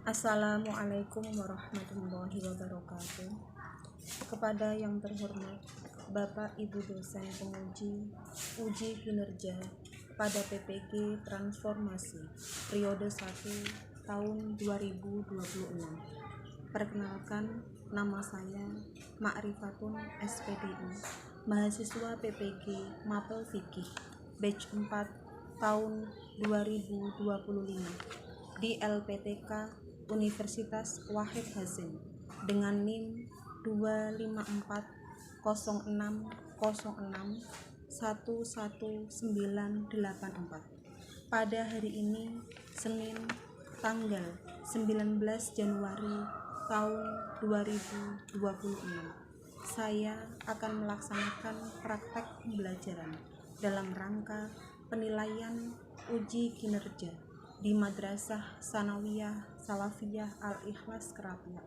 Assalamualaikum warahmatullahi wabarakatuh. Kepada yang terhormat Bapak Ibu dosen penguji uji kinerja pada PPG Transformasi periode 1 tahun 2026. Perkenalkan, nama saya Ma'rifatun SPDI, mahasiswa PPG Mapel Fikih batch 4 tahun 2025 di LPTK Universitas Wahid Hasim dengan NIM 25406061194 pada hari ini, Senin, tanggal 19 Januari tahun 2026. Saya akan melaksanakan praktek pembelajaran dalam rangka penilaian uji kinerja di Madrasah Sanawiyah Salafiyah Al-Ikhlas Kerapiak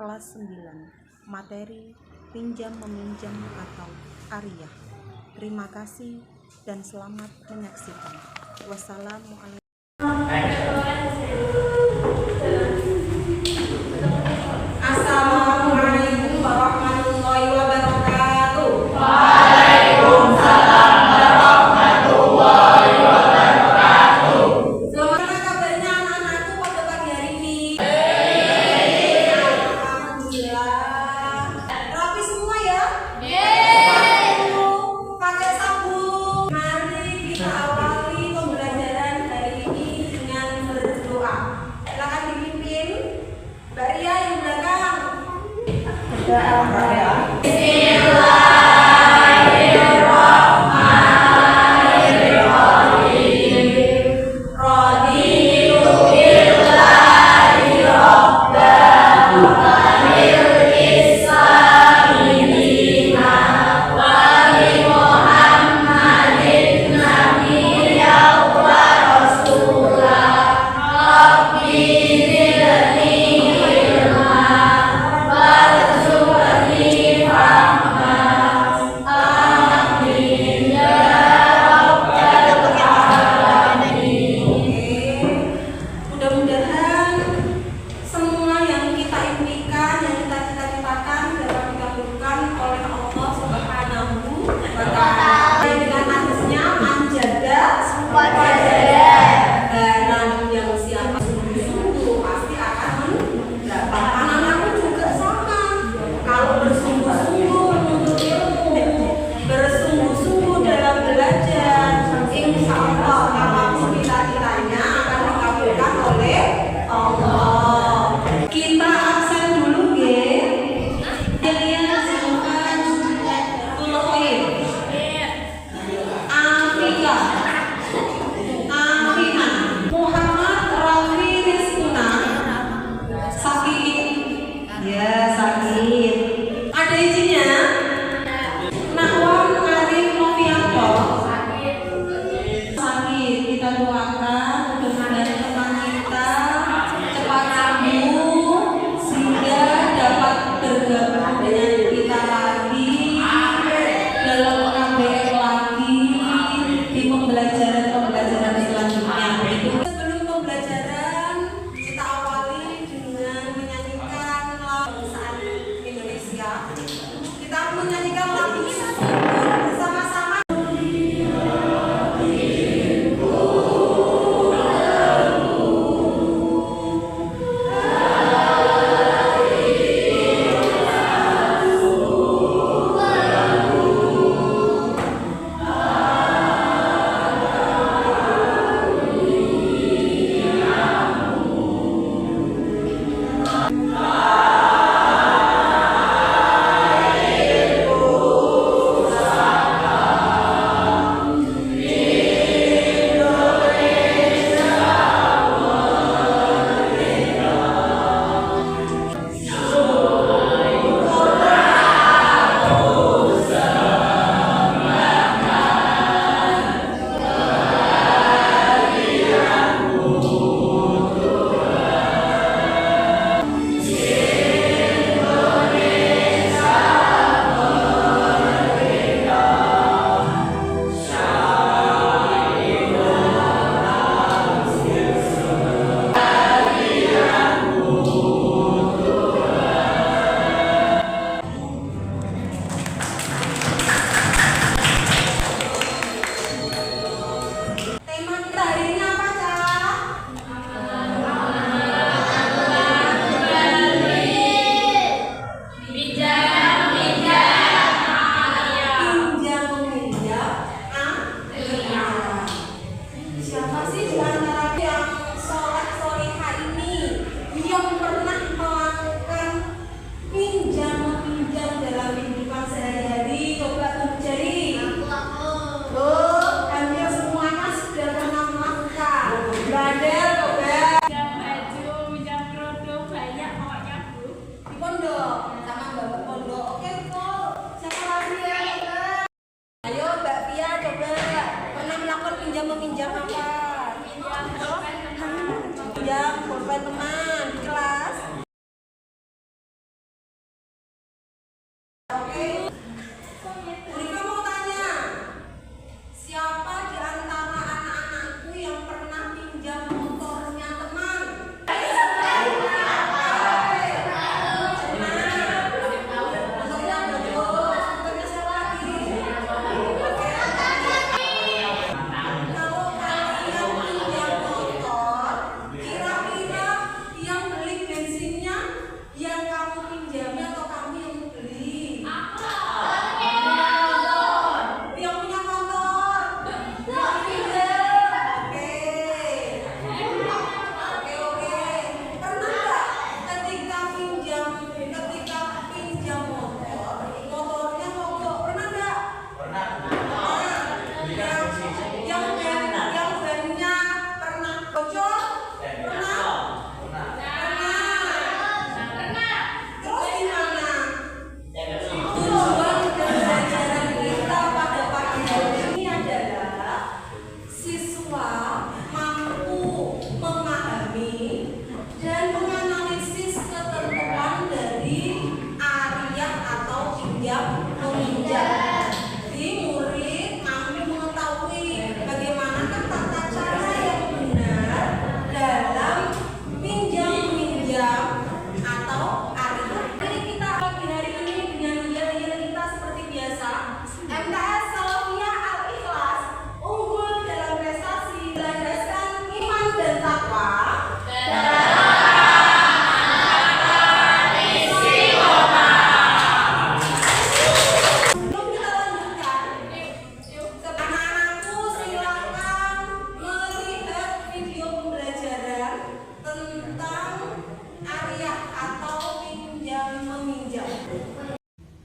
kelas 9, materi pinjam meminjam atau ariyah. Terima kasih dan selamat menyaksikan. Wassalamualaikum. Assalamualaikum warahmatullahi wabarakatuh. Waalaikumsalam warahmatullahi wabarakatuh. Gimana kabarnya anak-anakku pada pagi hari ini? Alhamdulillah. Rapi semua ya? Pakai sabun. Mari kita awali pembelajaran hari ini dengan berdoa. Silakan dipimpin Mbak Ria yang belakang. Warzuqni meminjam apa? Pinjam pulpen teman di kelas. Oke. Rika mau tanya, siapa di antara anak-anakku yang pernah pinjam motornya teman?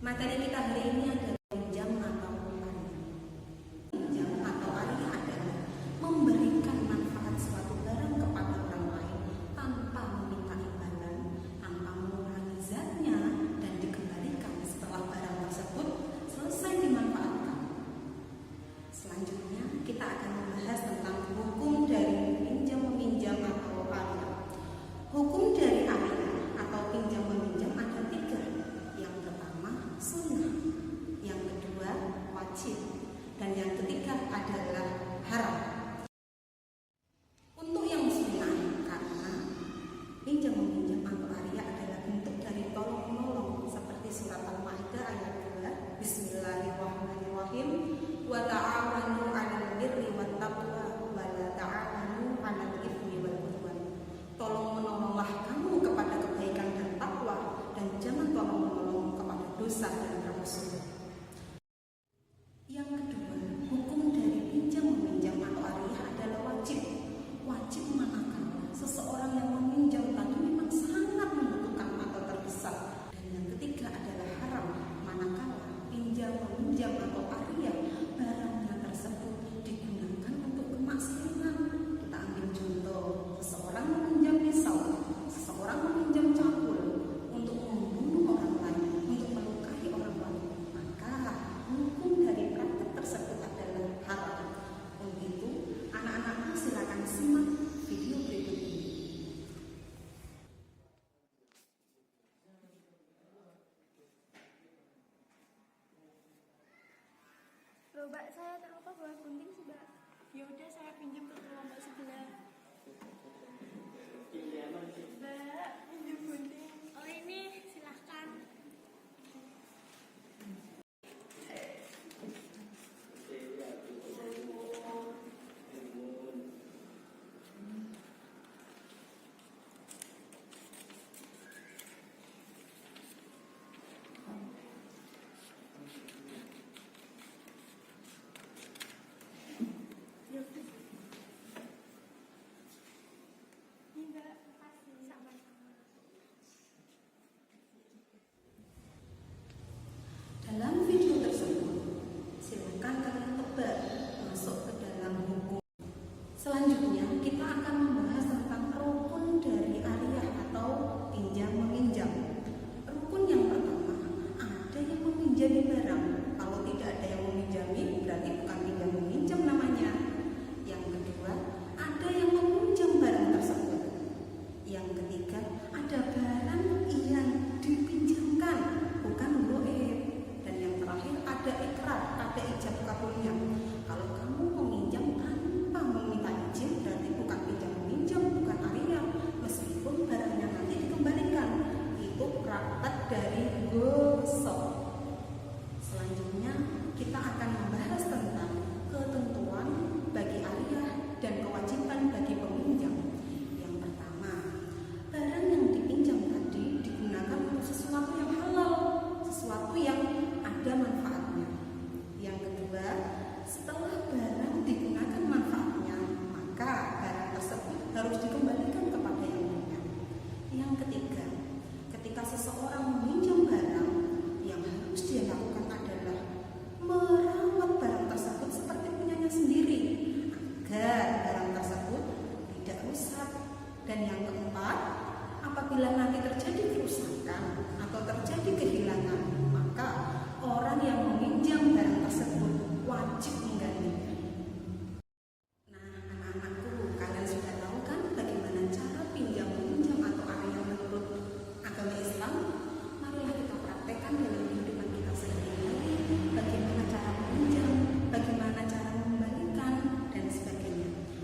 Materi kita hari ini adalah pinjam atau ariah. Pinjam atau ariah adalah memberikan manfaat suatu barang kepada orang lain tanpa meminta imbalan, tanpa mengurangi zatnya, dan dikembalikan setelah barang tersebut selesai dimanfaatkan. Selanjutnya kita akan membahas tentang hukum dari pinjam meminjam atau ariah. Hukum dari ariah atau pinjam meminjam ada 3. Sunnah, yang kedua wajib, dan yang ketiga adalah haram. Untuk yang sunnah, karena pinjam meminjam atau ariah adalah bentuk dari tolong menolong, seperti surat Al-Maidah ayat 2, Bismillahirrahmanirrahim, wa ta'awanu 'alal birri wat taqwa wa la ta'awanu 'alal itsmi wal 'udwan. Tolong menolonglah kamu kepada kebaikan dan takwa, dan jangan tolong menolong kepada dosa dan bermusuh. Yang kedua, hukum dari pinjam meminjam atau ariah adalah wajib. Wajib manakala seseorang yang meminjam tadi memang sangat membutuhkan atau terdesak. Dan yang ketiga adalah haram, manakala pinjam meminjam atau ariah barangnya tersebut digunakan untuk kemaksiatan. Kita ambil contoh, seseorang meminjam pisau, seseorang meminjam cangkul untuk membunuh orang lain, untuk melukai orang lain, maka hukum dari praktek tersebut adalah haram. Untuk itu, anak-anakku silakan simak video berikut ini. Loh, Mbak, saya terlupa bawa gunting sih, Mbak. Ya udah, saya pinjam ke kelompok sebelah. Mbak, pinjam gunting. Oh, ini silahkan.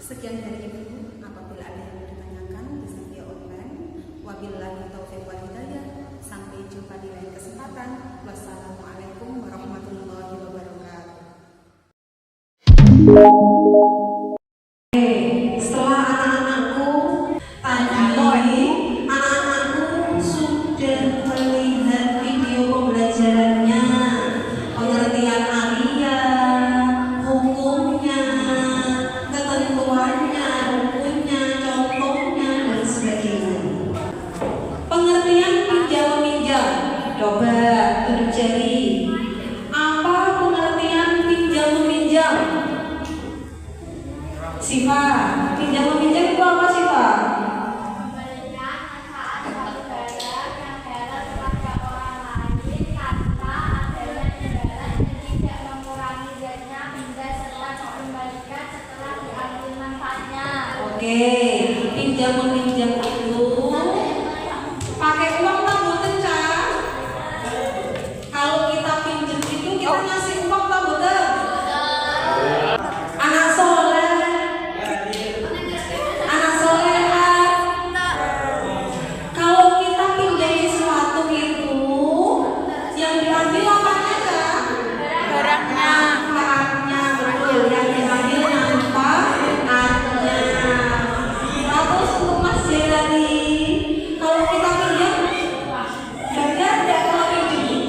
Sekian dari Ibu. Apabila ada yang ditanyakan bisa via online. Wabillahi taufiq wal hidayah. Sampai jumpa di lain kesempatan. Wassalamualaikum warahmatullahi wabarakatuh. Setelah anak-anakku tadi, anak-anakku sudah melihat video pembelajarannya, pengertian Arya, hukumnya, ketentuannya, rukunnya, contohnya, dan sebagainya. Pengertian pinjam meminjam, coba duduk jari. Apa pengertian pinjam meminjam? Sifat pinjam meminjam itu apa sifat? Pemberian manfaat suatu barang yang dapat kepada orang lain tanpa adanya imbalan dan tidak mengurangi zatnya hingga serta dikembalikan setelah diambil manfaatnya. Oke, pinjam meminjam itu pakai uang tak boten, Cak? Kalau kita pinjam itu kita ngasih uang tak boten? Anak soleh, anak soleha. Kalau kita pinjam sesuatu itu yang diambil apanya, Cak? Barangnya. Manfaatnya, betul. Yang diambil manfaatnya. Terus untuk Mas Jelani, kalau kita pinjam bayar nggak kalau pinjam?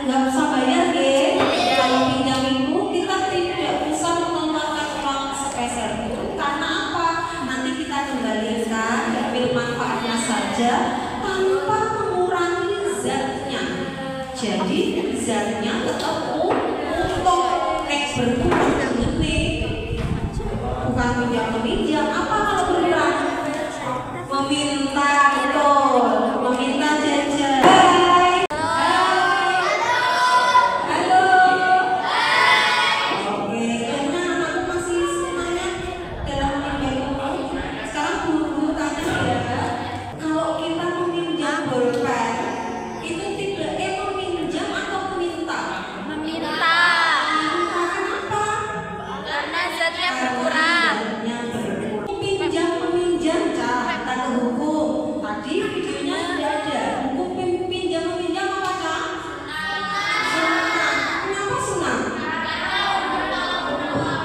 Nggak usah bayar ya. Kalau pinjam itu kita tidak bisa mengeluarkan uang sepeser itu karena apa? Nanti kita kembalikan, ambil manfaatnya saja tanpa mengurangi zatnya. Jadi zatnya tetap untuk berkurang gede. Bukan pinjam meminjam. Apa kalau berkurang? Meminta, betul. Meminta jajan. Hai. Halo. Oke, karena anakku masih semangat dalam meminjam. Sekarang guru tanya ya, kalau kita meminjam bolpen, itu tidak meminjam atau meminta? Meminta. Meminta kenapa? Karena zatnya berkurang. Pinjam meminjam, Cak, kata hukum. Tadi videonya sudah ada. Hukum pinjam meminjam apa, Cak? Sunnah. Kenapa sunnah?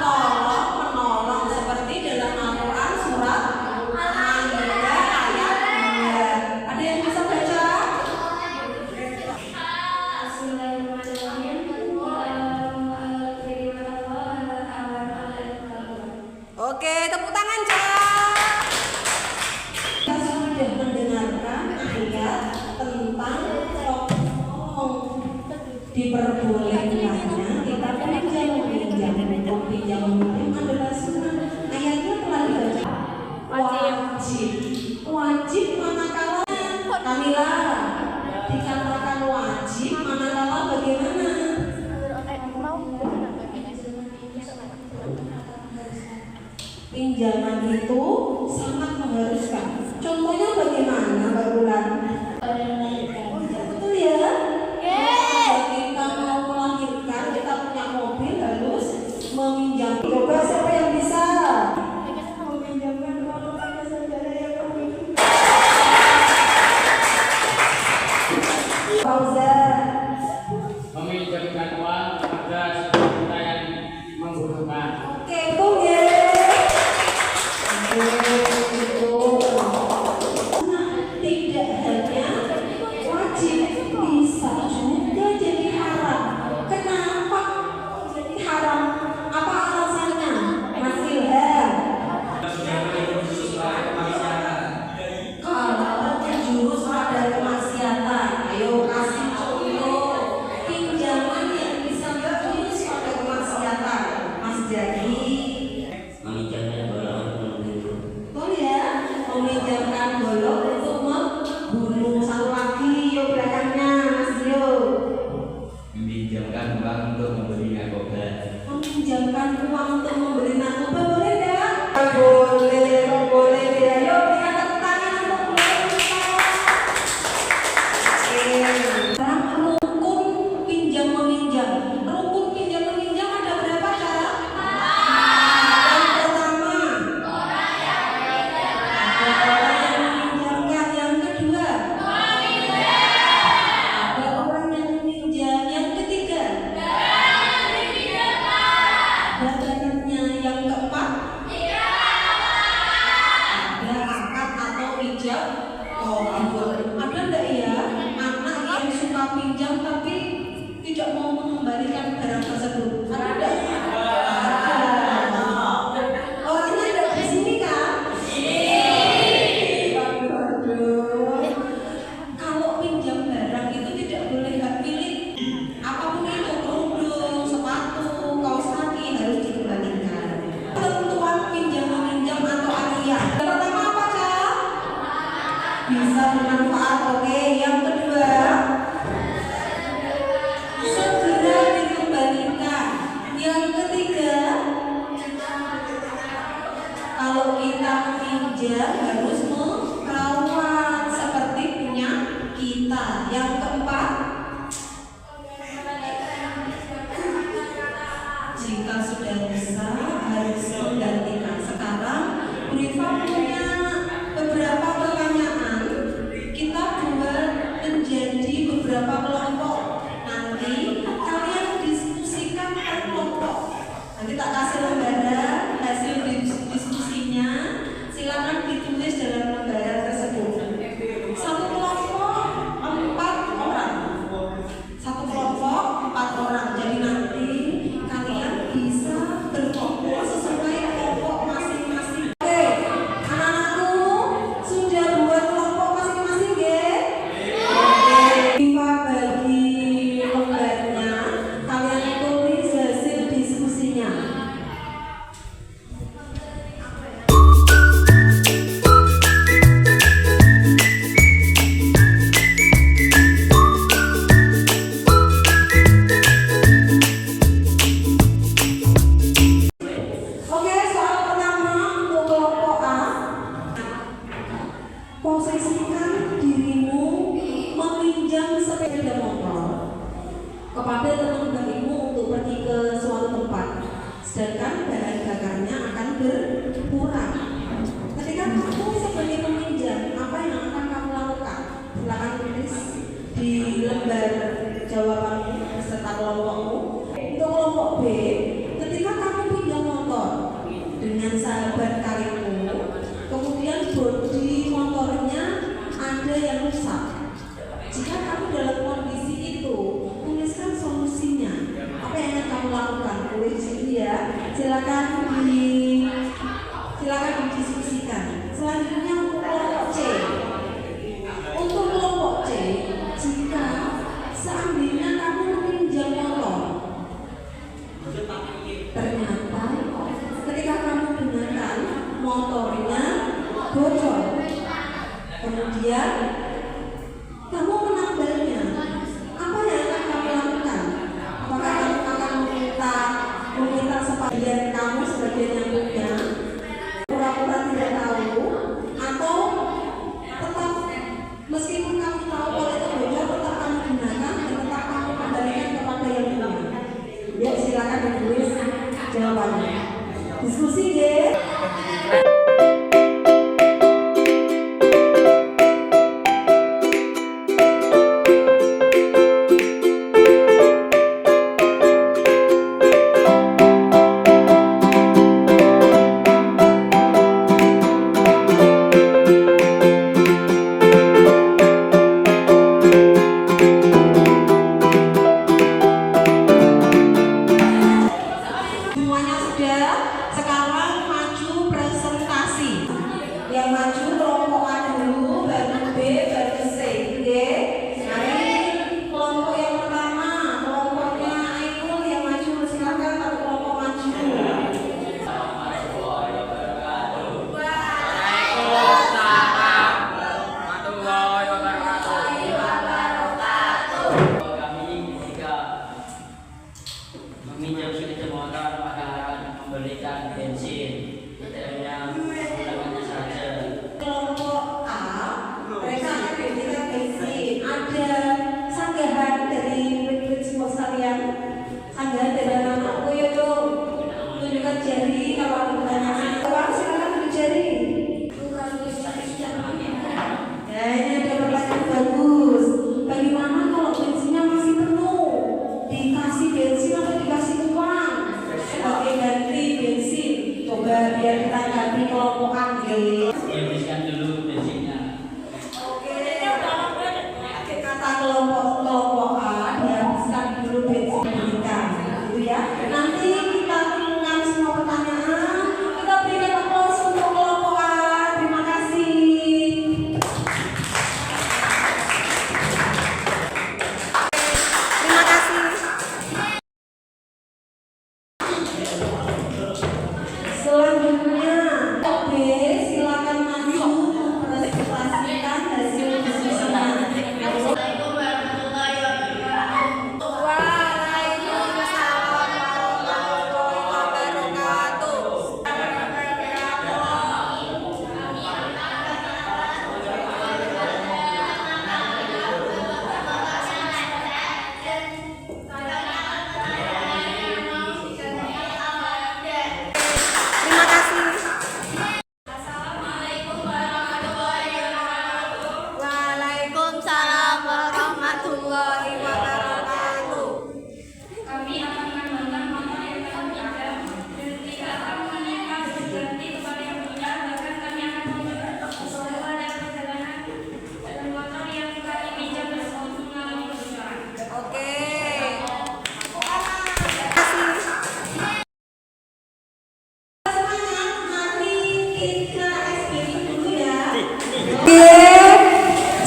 Tolong menolong seperti dalam Al-Quran surat Al-Maidah ayat 2. Ada yang bisa baca? Oke, tepuk tangan, Cak. Kita sudah mendengarkan ayat tentang diperbolehkannya kita pinjam meminjam. Pinjam meminjam adalah sunnah. Ayatnya telah dibaca. Wajib. Wajib manakala Kamila dikatakan wajib manakala bagaimana? Pinjaman itu sangat mengharuskan. Contohnya bagaimana, Mbak Bulan? Betul ya? Kalau kita mau melahirkan, kita punya mobil harus meminjam. Coba siapa yang bisa? Meminjamkan uang kepada saudara yang memiliki. Pauza. Meminjamkan uang kepada saudara kita yang membutuhkan. Oke, betul ya? Nah, tidak hanya wajib, bisa juga jadi haram. Kenapa jadi haram? Apa alasannya? Mas Ilham. Kalau terjurus pada kemaksiatan, ayo kasih contoh pinjaman yang bisa terjurus pada kemaksiatan. Mas Jadi. Meminjamkan golok untuk membunuh. Betul ya, meminjamkan golok untuk membunuh. Satu lagi, yuk belakangnya, Mas Yo. Meminjamkan uang untuk membeli narkoba. Meminjamkan uang untuk membeli narkoba boleh enggak? Boleh, boleh ya. Yuk berikan tepuk tangan untuk boleh. Sekarang rukun pinjam meminjam. Rukun pinjam meminjam ada berapa, Kak? Yang pertama kita meminjam harus merawat seperti punya kita. Yang keempat, jika sudah rusak harus menggantikan. Sekarang Bu Rifa punya beberapa pertanyaan, kita buat menjadi beberapa kelompok. Nanti kalian diskusikan per kelompok. Nanti tak kasih lembaran hasil diskusinya, silakan ditulis dalam lembaran tersebut. Satu kelompok 4 orang. Satu kelompok 4 orang. Jadi nanti kalian bisa berkelompok sesuai kelompok masing-masing. Oke, anak-anakku sudah buat kelompok masing-masing, nggih? Oke, Rifa bagi lembarnya, kalian tulis hasil diskusinya. Oke, soal pertama untuk kelompok A. Posisikan dirimu meminjam sepeda motor kepada teman-temanmu untuk pergi ke suatu tempat, sedangkan bahan bakarnya akan berkurang. Ketika kamu sebagai peminjam, apa yang akan kamu lakukan? Silakan tulis di lembar jawabanmu beserta kelompokmu. Untuk kelompok B, ketika kamu pinjam motor dengan sahabat karibmu, kemudian bodi motornya ada yang rusak. Jika kamu dalam kondisi itu, tuliskan solusinya. Apa yang akan kamu lakukan? Tulis di sini ya. Silakan didiskusikan. Selanjutnya untuk kelompok C. Untuk kelompok C, jika seandainya kamu meminjam motor, ternyata ketika kamu gunakan motornya bocor, kemudian kamu menambahnya, apa yang akan kamu lakukan? Apakah kamu akan meminta sebagian kamu sebagian yang punya, pura-pura tidak tahu, atau tetap meskipun kamu tahu kalau itu bocor tetap kamu gunakan dan tetap kamu kembalikan kepada yang punya? Yuk silakan ditulis jawabannya. Diskusi deh. Semuanya sudah, sekarang maju presentasi. Yang maju kelompok A dulu, baru B, baru C. Oke? Mari kelompok yang pertama, kelompoknya Ainul yang maju. Silakan satu kelompok maju. Kami jika meminjam sepeda motor maka akan memberikan bensin, tidak menggunakannya saja. Kelompok A, mereka akan diberikan bensin. Ada sanggahan dari murid-murid semua sekalian. Sanggahan dari anak-anakku, yuk tunjukkan jari kalau ada pertanyaan. Kawan silakan tunjuk jari. Ya, ini ada pertanyaan bagus. Bagaimana kalau bensinnya masih penuh? Dikasih bensin atau dikasih uang sebagai ganti bensin? Coba biar kita ganti kelompokan. Habiskan dulu bensinnya. Oke, kata kelompok A dihabiskan dulu bensin berikan, gitu ya. Nanti kita tinggal semua pertanyaan, kita berikan aplaus untuk kelompok A. Terima kasih. Terima kasih. Selanjutnya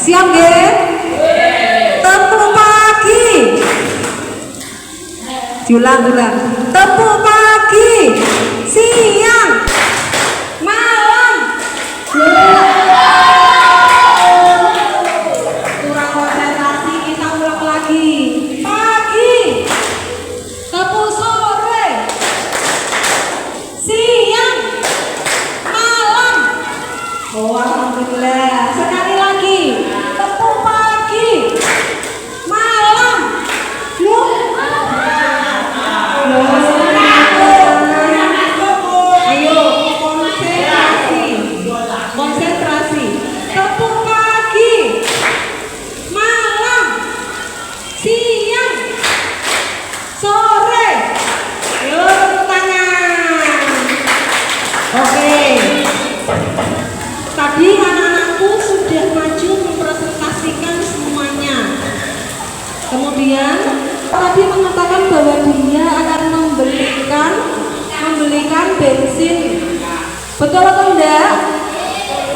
Siap nggih? Tepuk pagi. Diulang. Tepuk pagi, siang, malam. Kurang konsentrasi, kita ulang lagi. Pagi, tepuk sore, siang, malam. Oh, alhamdulillah. Sekali lagi. Tepuk pagi, malam. Ayo, konsentrasi. Tepuk pagi, malam, siang, sore. Ayo, tepuk tangan. Oke. Tadi anak-anakku sudah maju mempresentasikan semuanya. Kemudian tadi mengatakan bahwa dia akan membelikan bensin. Betul atau enggak?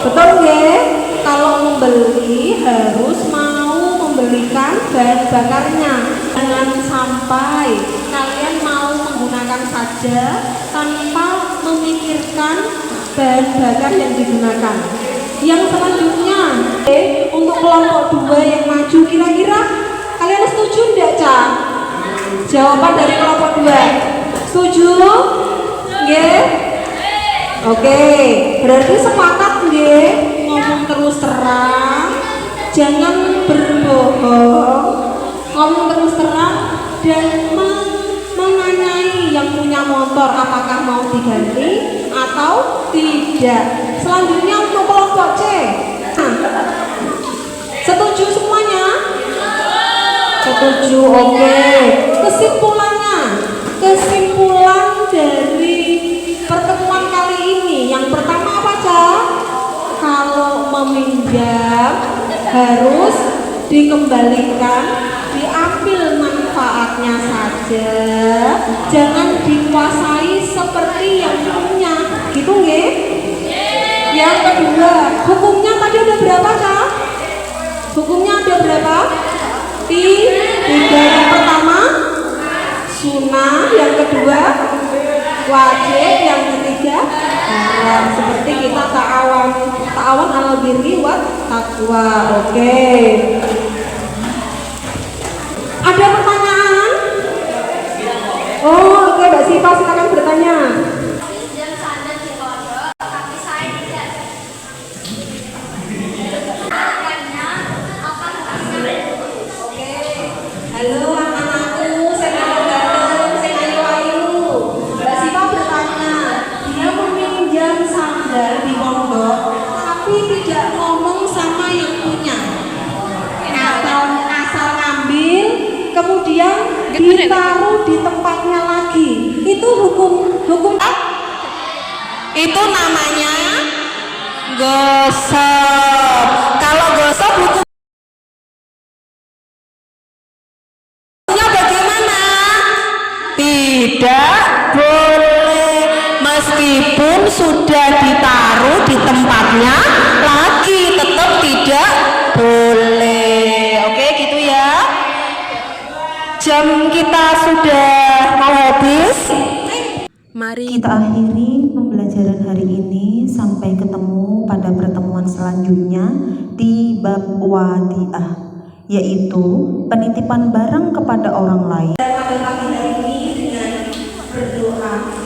Betul nggak? Kalau membeli harus mau membelikan bahan bakarnya. Jangan sampai kalian mau menggunakan saja tanpa memikirkan bahan bakar yang digunakan. Yang selanjutnya, untuk kelompok 2 yang maju, kira-kira kalian setuju enggak, Ca? Jawaban dari kelompok 2. Setuju? Nggih? Oke, berarti sepakat nggih? Ngomong terus terang, jangan berbohong, ngomong terus terang dan menanyai yang punya motor apakah mau diganti atau tidak. Selanjutnya untuk kelompok C. Setuju semuanya? Setuju, oke. Kesimpulan dari pertemuan kali ini, yang pertama apa, Cak? Kalau meminjam harus dikembalikan, diambil manfaatnya saja, jangan dikuasai seperti yang punya, gitu nggih? Yang kedua, hukumnya tadi ada berapa, Kak? Hukumnya ada berapa? 3. Yang pertama sunnah, yang kedua wajib, yang ketiga haram. Seperti kita ta'awan alal birri wat taqwa. Oke. Ada pertanyaan? Oh, oke, Mbak Siva silakan bertanya. Halo anak-anakku, saya ganteng, saya ayu-ayu. Mbak Siva bertanya, dia meminjam sandal di pondok, tapi tidak ngomong sama yang punya. Asal ngambil, kemudian ditaruh di tempatnya lagi. Itu hukum itu namanya gosok. Kalau gosok hukum tidak boleh, meskipun sudah ditaruh di tempatnya lagi tetap tidak boleh. Oke, gitu ya. Jam kita sudah mau habis. Mari Kita akhiri pembelajaran hari ini. Sampai ketemu pada pertemuan selanjutnya di bab wadiah, yaitu penitipan barang kepada orang lain. Pada pagi hari ini dengan berdoa